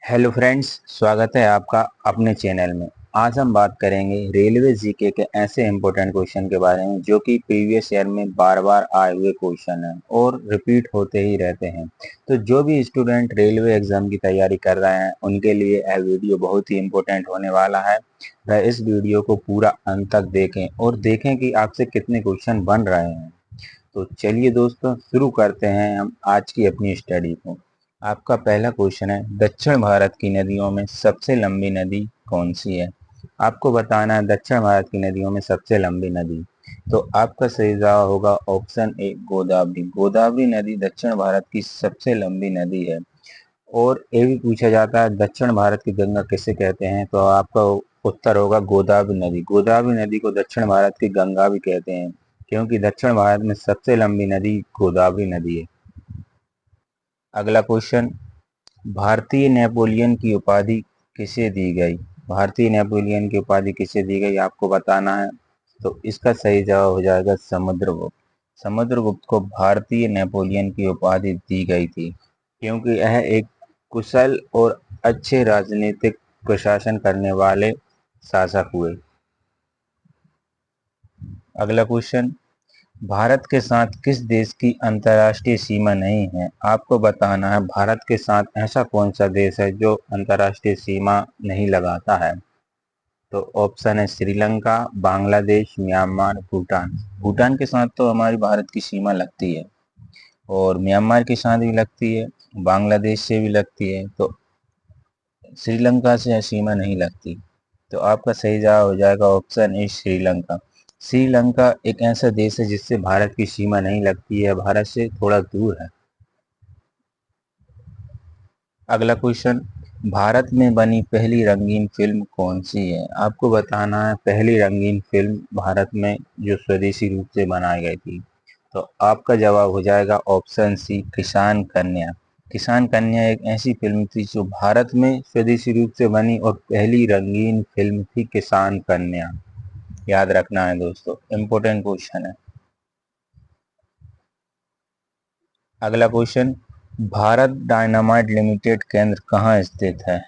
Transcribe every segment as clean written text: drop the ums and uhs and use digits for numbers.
Hello friends, स्वागत है आपका अपने चैनल में। आज हम बात करेंगे रेलवे जीके के ऐसे इम्पोर्टेंट क्वेश्चन के बारे में जो कि प्रीवियस ईयर में बार बार आए हुए क्वेश्चन हैं और रिपीट होते ही रहते हैं। तो जो भी स्टूडेंट रेलवे एग्जाम की तैयारी कर रहे हैं उनके लिए यह वीडियो बहुत ही इम्पोर्टेंट होने वाला है। वह इस वीडियो को पूरा अंत तक देखें और देखें कि आपसे कितने क्वेश्चन बन रहे हैं। तो चलिए दोस्तों, शुरू करते हैं हम आज की अपनी स्टडी को। आपका पहला क्वेश्चन है, दक्षिण भारत की नदियों में सबसे लंबी नदी कौन सी है? आपको बताना है दक्षिण भारत की नदियों में सबसे लंबी नदी। तो आपका सही जवाब होगा ऑप्शन ए, गोदावरी। गोदावरी नदी दक्षिण भारत की सबसे लंबी नदी है। और ये भी पूछा जाता है दक्षिण भारत की गंगा किसे कहते हैं, तो आपका उत्तर होगा गोदावरी नदी। गोदावरी नदी को दक्षिण भारत की गंगा भी कहते हैं क्योंकि दक्षिण भारत में सबसे लंबी नदी गोदावरी नदी है। अगला क्वेश्चन, भारतीय नेपोलियन की उपाधि किसे दी गई? भारतीय नेपोलियन की उपाधि किसे दी गई आपको बताना है। तो इसका सही जवाब हो जाएगा समुद्रगुप्त। समुद्रगुप्त को भारतीय नेपोलियन की उपाधि दी गई थी क्योंकि यह एक कुशल और अच्छे राजनीतिक प्रशासन करने वाले शासक हुए। अगला क्वेश्चन, भारत के साथ किस देश की अंतर्राष्ट्रीय सीमा नहीं है? आपको बताना है भारत के साथ ऐसा कौन सा देश है जो अंतर्राष्ट्रीय सीमा नहीं लगाता है। तो ऑप्शन है श्रीलंका, बांग्लादेश, म्यांमार, भूटान। भूटान के साथ तो हमारी भारत की सीमा लगती है और म्यांमार के साथ भी लगती है, बांग्लादेश से भी लगती है। तो श्रीलंका से सीमा नहीं लगती। तो आपका सही जवाब हो जाएगा ऑप्शन ए, श्रीलंका। श्रीलंका एक ऐसा देश है जिससे भारत की सीमा नहीं लगती है, भारत से थोड़ा दूर है। अगला क्वेश्चन, भारत में बनी पहली रंगीन फिल्म कौन सी है? आपको बताना है पहली रंगीन फिल्म भारत में जो स्वदेशी रूप से बनाई गई थी। तो आपका जवाब हो जाएगा ऑप्शन सी, किसान कन्या। किसान कन्या एक ऐसी फिल्म थी जो भारत में स्वदेशी रूप से बनी और पहली रंगीन फिल्म थी किसान कन्या। याद रखना है दोस्तों, इम्पोर्टेंट क्वेश्चन है। अगला क्वेश्चन, भारत डायनामाइट लिमिटेड केंद्र कहाँ स्थित है?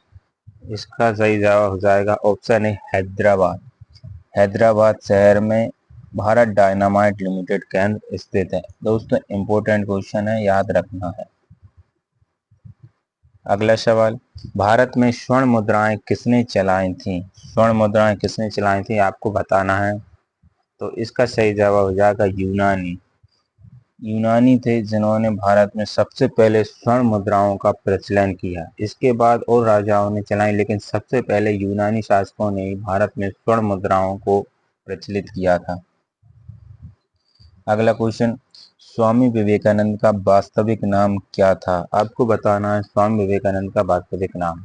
इसका सही जवाब हो जाएगा ऑप्शन ए, हैदराबाद। हैदराबाद शहर में भारत डायनामाइट लिमिटेड केंद्र स्थित है। दोस्तों इम्पोर्टेंट क्वेश्चन है, याद रखना है। अगला सवाल, भारत में स्वर्ण मुद्राएं किसने चलाई थी? स्वर्ण मुद्राएं किसने चलाई थी आपको बताना है। तो इसका सही जवाब हो जाएगा यूनानी। यूनानी थे जिन्होंने भारत में सबसे पहले स्वर्ण मुद्राओं का प्रचलन किया। इसके बाद और राजाओं ने चलाई लेकिन सबसे पहले यूनानी शासकों ने ही भारत में स्वर्ण मुद्राओं को प्रचलित किया था। अगला क्वेश्चन, स्वामी विवेकानंद का वास्तविक नाम क्या था? आपको बताना है स्वामी विवेकानंद का वास्तविक नाम।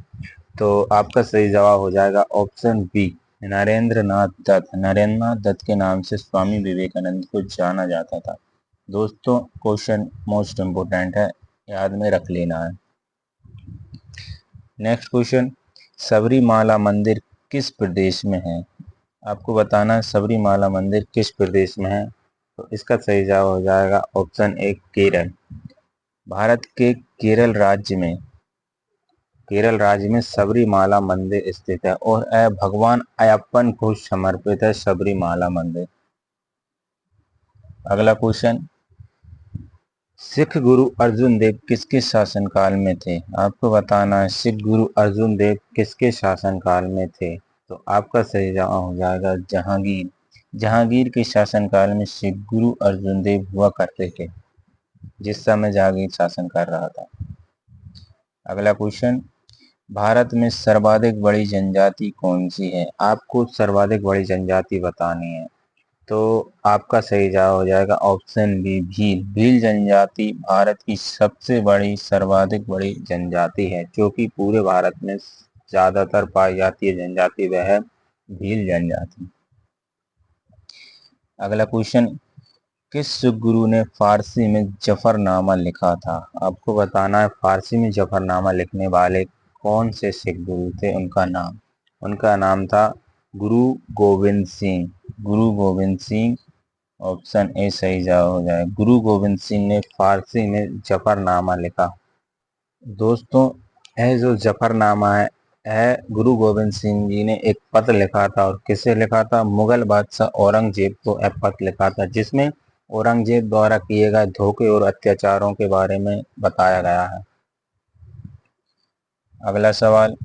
तो आपका सही जवाब हो जाएगा ऑप्शन बी, नरेंद्र नाथ दत्त। नरेंद्र नाथ दत्त के नाम से स्वामी विवेकानंद को जाना जाता था। दोस्तों क्वेश्चन मोस्ट इम्पोर्टेंट है, याद में रख लेना है। नेक्स्ट क्वेश्चन, सबरीमाला मंदिर किस प्रदेश में है? आपको बताना है सबरीमाला मंदिर किस प्रदेश में है। तो इसका सही जवाब हो जाएगा ऑप्शन ए, केरल। भारत के केरल राज्य में सबरीमाला मंदिर स्थित है और यह भगवान अयप्पन को समर्पित है सबरीमाला मंदिर। अगला क्वेश्चन, सिख गुरु अर्जुन देव किसके शासनकाल में थे? आपको बताना है सिख गुरु अर्जुन देव किसके शासनकाल में थे। तो आपका सही जवाब हो जाएगा जहांगीर। जहांगीर के शासनकाल में सिख गुरु अर्जुन देव हुआ करते थे जिस समय जहांगीर शासन कर रहा था। अगला क्वेश्चन, भारत में सर्वाधिक बड़ी जनजाति कौन सी है? आपको सर्वाधिक बड़ी जनजाति बतानी है। तो आपका सही जवाब हो जाएगा ऑप्शन बी, भील। भील जनजाति भारत की सबसे बड़ी सर्वाधिक बड़ी जनजाति है जो कि पूरे भारत में ज्यादातर पाई जाती है जनजाति, वह है भील जनजाति। अगला क्वेश्चन, किस सिख गुरु ने फारसी में जफरनामा लिखा था? आपको बताना है फारसी में जफरनामा लिखने वाले कौन से सिख गुरु थे, उनका नाम। उनका नाम था गुरु गोविंद सिंह। गुरु गोविंद सिंह, ऑप्शन ए सही जवाब हो जाए। गुरु गोविंद सिंह ने फारसी में जफरनामा लिखा। दोस्तों है जो जफरनामा है गुरु गोविंद सिंह जी ने एक पत्र लिखा था, और किसे लिखा था? मुगल बादशाह औरंगजेब को एक पत्र लिखा था, जिसमें औरंगजेब द्वारा किए गए धोखे और अत्याचारों के बारे में बताया गया है। अगला सवाल,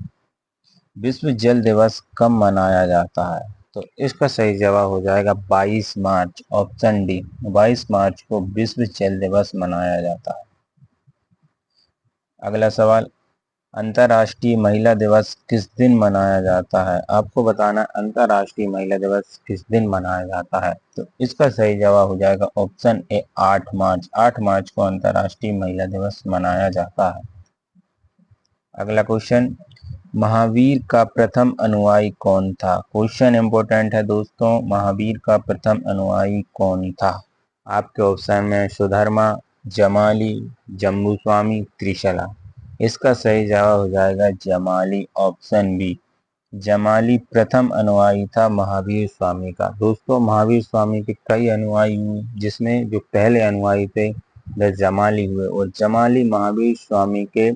विश्व जल दिवस कब मनाया जाता है? तो इसका सही जवाब हो जाएगा 22 मार्च, ऑप्शन डी। 22 मार्च को विश्व जल दिवस मनाया जाता है। अगला सवाल, अंतर्राष्ट्रीय महिला दिवस किस दिन मनाया जाता है? आपको बताना अंतर्राष्ट्रीय महिला दिवस किस दिन मनाया जाता है। तो इसका सही जवाब हो जाएगा ऑप्शन ए 8 मार्च। 8 मार्च को अंतर्राष्ट्रीय महिला दिवस मनाया जाता है। अगला क्वेश्चन, महावीर का प्रथम अनुयायी कौन था? क्वेश्चन इंपोर्टेंट है दोस्तों, महावीर का प्रथम अनुयायी कौन था? आपके ऑप्शन में सुधर्मा, जमाली, जम्बूस्वामी, त्रिशला। इसका सही जवाब हो जाएगा जमाली, ऑप्शन बी। जमाली प्रथम अनुयायी था महावीर स्वामी का। दोस्तों महावीर स्वामी के कई अनुयायी हुए, जिसमें जो पहले अनुयायी थे वह जमाली हुए, और जमाली महावीर स्वामी के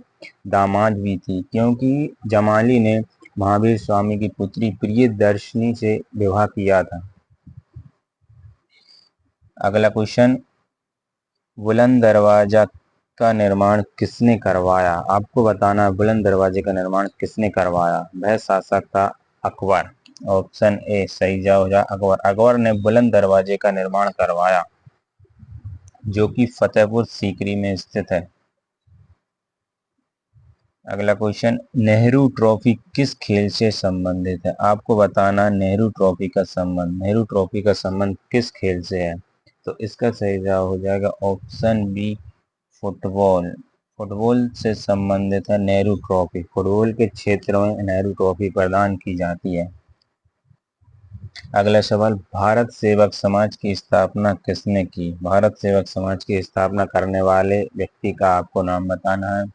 दामाद भी थी, क्योंकि जमाली ने महावीर स्वामी की पुत्री प्रियदर्शनी से विवाह किया था। अगला क्वेश्चन, बुलंद दरवाजा का निर्माण किसने करवाया? आपको बताना है बुलंद दरवाजे का निर्माण किसने करवाया। वह शासक था अकबर। ऑप्शन ए सही जवाब हो जाए अकबर। अकबर ने बुलंद दरवाजे का निर्माण करवाया, जो कि फतेहपुर सीकरी में स्थित है। अगला क्वेश्चन, नेहरू ट्रॉफी किस खेल से संबंधित है? आपको बताना नेहरू ट्रॉफी का संबंध, नेहरू ट्रॉफी का संबंध किस खेल से है। तो इसका सही जवाब हो जाएगा ऑप्शन बी, फुटबॉल। फुटबॉल से संबंधित है नेहरू ट्रॉफी। फुटबॉल के क्षेत्र में नेहरू ट्रॉफी प्रदान की जाती है। अगला सवाल, भारत सेवक समाज की स्थापना किसने की? भारत सेवक समाज की स्थापना करने वाले व्यक्ति का आपको नाम बताना है।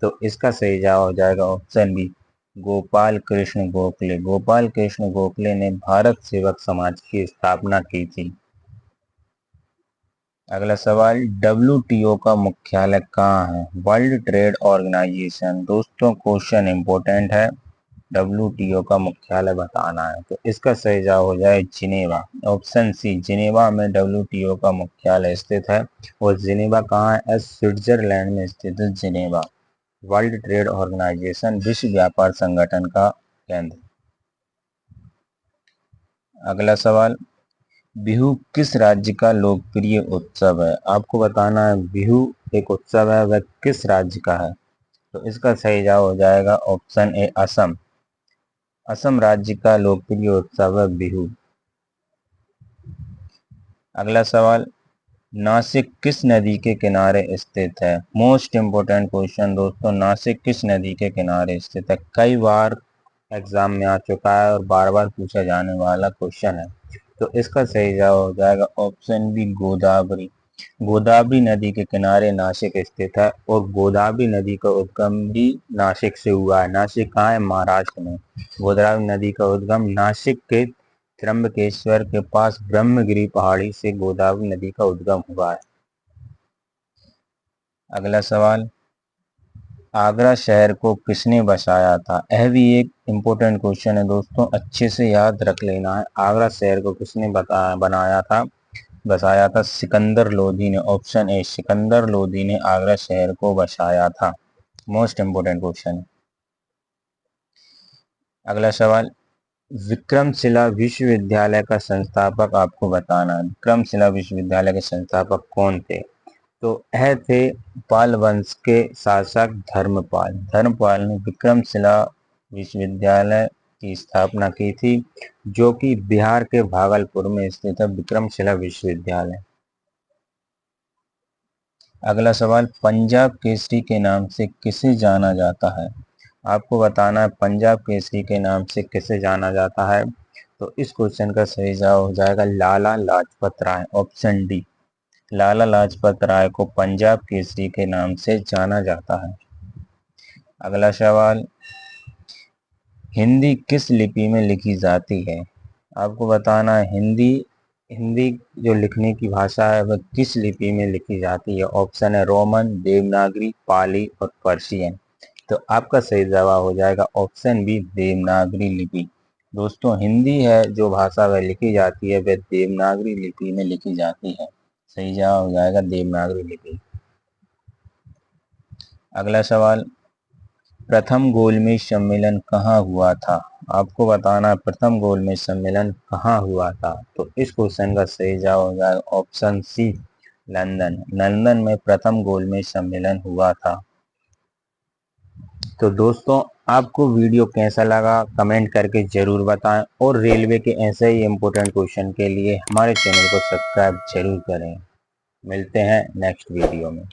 तो इसका सही जवाब हो जाएगा ऑप्शन बी, गोपाल कृष्ण गोखले। गोपाल कृष्ण गोखले ने भारत सेवक समाज की स्थापना की थी। अगला सवाल, WTO का मुख्यालय कहाँ है? World Trade Organization. दोस्तों क्वेश्चन इंपोर्टेंट है, WTO का मुख्यालय बताना है। तो इसका सही जवाब हो जाए जिनेवा, ऑप्शन सी। जिनेवा में WTO का मुख्यालय स्थित है, और जिनेवा कहाँ है? स्विट्जरलैंड में स्थित है जिनेवा। वर्ल्ड ट्रेड ऑर्गेनाइजेशन, विश्व व्यापार संगठन का केंद्र। अगला सवाल, बिहू किस राज्य का लोकप्रिय उत्सव है? आपको बताना है बिहू एक उत्सव है, वह किस राज्य का है। तो इसका सही जवाब हो जाएगा ऑप्शन ए, असम। असम राज्य का लोकप्रिय उत्सव है बिहू। अगला सवाल, नासिक किस नदी के किनारे स्थित है? मोस्ट इंपोर्टेंट क्वेश्चन दोस्तों, नासिक किस नदी के किनारे स्थित है? कई बार एग्जाम में आ चुका है और बार बार पूछा जाने वाला क्वेश्चन है। तो इसका सही जवाब हो जाएगा ऑप्शन बी, गोदावरी। गोदावरी नदी के किनारे नासिक स्थित है, और गोदावरी नदी का उद्गम भी नासिक से हुआ है। नासिक कहाँ है? महाराष्ट्र में। गोदावरी नदी का उद्गम नासिक के त्र्यंबकेश्वर के पास ब्रह्मगिरी पहाड़ी से गोदावरी नदी का उद्गम हुआ है। अगला सवाल, आगरा शहर को किसने बसाया था? यह भी एक इम्पोर्टेंट क्वेश्चन है दोस्तों, अच्छे से याद रख लेना है। आगरा शहर को किसने बनाया था, बसाया था? सिकंदर लोधी ने। ऑप्शन ए, सिकंदर लोधी ने आगरा शहर को बसाया था। मोस्ट इम्पोर्टेंट क्वेश्चन है। अगला सवाल, विक्रमशिला विश्वविद्यालय का संस्थापक आपको बताना है। विक्रमशिला विश्वविद्यालय के संस्थापक कौन थे? तो यह थे पाल वंश के शासक धर्मपाल। धर्मपाल ने विक्रमशिला विश्वविद्यालय की स्थापना की थी, जो कि बिहार के भागलपुर में स्थित है विक्रमशिला विश्वविद्यालय। अगला सवाल, पंजाब केसरी के नाम से किसे जाना जाता है? आपको बताना है पंजाब केसरी के नाम से किसे जाना जाता है। तो इस क्वेश्चन का सही जवाब हो जाएगा लाला लाजपत राय, ऑप्शन डी। लाला लाजपत राय को पंजाब केसरी के नाम से जाना जाता है। अगला सवाल, हिंदी किस लिपि में लिखी जाती है? आपको बताना है हिंदी हिंदी जो लिखने की भाषा है वह किस लिपि में लिखी जाती है। ऑप्शन है रोमन, देवनागरी, पाली और पर्शियन। तो आपका सही जवाब हो जाएगा ऑप्शन बी, देवनागरी लिपि। दोस्तों, हिंदी है जो भाषा वह लिखी जाती है वह देवनागरी लिपि में लिखी जाती है। सही जवाब हो जाएगा देवनागरी लिपि। अगला सवाल, प्रथम गोलमेज सम्मेलन कहाँ हुआ था? आपको बताना प्रथम गोलमेज सम्मेलन कहाँ हुआ था। तो इस क्वेश्चन का सही जवाब हो जाएगा ऑप्शन सी, लंदन। लंदन में प्रथम गोलमेज सम्मेलन हुआ था। तो दोस्तों, आपको वीडियो कैसा लगा कमेंट करके जरूर बताएं और रेलवे के ऐसे ही इम्पोर्टेंट क्वेश्चन के लिए हमारे चैनल को सब्सक्राइब जरूर करें। मिलते हैं नेक्स्ट वीडियो में।